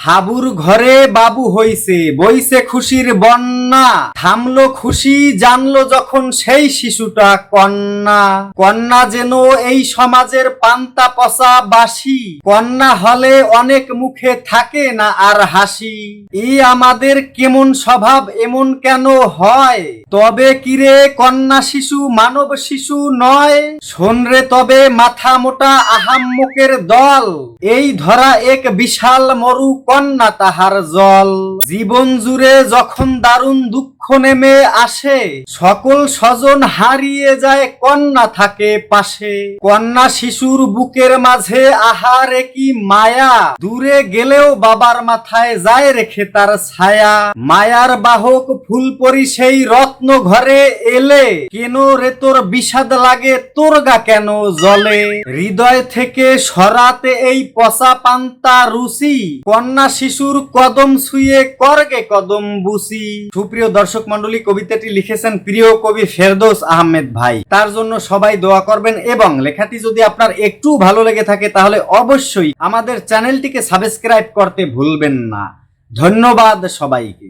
হাবুর ঘরে বাবু হইছে, বইছে খুশির বন্যা। থামলো খুশি, জানলো যখন সেই শিশুটা কন্যা। কন্যা যেন এই সমাজের পান্তা পচা বাসি। কন্যা হলে অনেক মুখে থাকে না আর হাসি। এই আমাদের কেমন স্বভাব, এমন কেন হয়? তবে কিরে কন্যা শিশু মানব শিশু নয়? শোন রে তবে মাথা মোটা আহাম্মকের দল, এই ধরা এক বিশাল মরু কন্যা তাহার জল। জীবন জুড়ে যখন দারুণ দুঃখ নেমে আসে, সকল স্বজন হারিয়ে যায়, কন্যা থাকে পাশে। কন্যা শিশুর বুকের মাঝে আহারে কি মায়া, দূরে গেলেও বাবার মাথায় যায় রেখে তার ছায়া। মায়ার বাহক ফুলপরি সেই রত্ন ঘরে এলে, কেন রে তোর বিষাদ লাগে, তোর গা কেন জ্বলে? হৃদয় থেকে সরাতে এই পচা পান্তা রুচি, কন্যা শিশুর কদম ছুঁয়ে করগে কদম বুসি। সুপ্রিয় দর্শক মন্ডলী, কবিতাটি লিখেছেন প্রিয় কবি ফেরদৌস আহমেদ ভাই। তার জন্য সবাই দোয়া করবেন এবং লেখাটি যদি আপনার একটু ভালো লেগে থাকে তাহলে অবশ্যই আমাদের চ্যানেলটিকে সাবস্ক্রাইব করতে ভুলবেন না। ধন্যবাদ সবাইকে।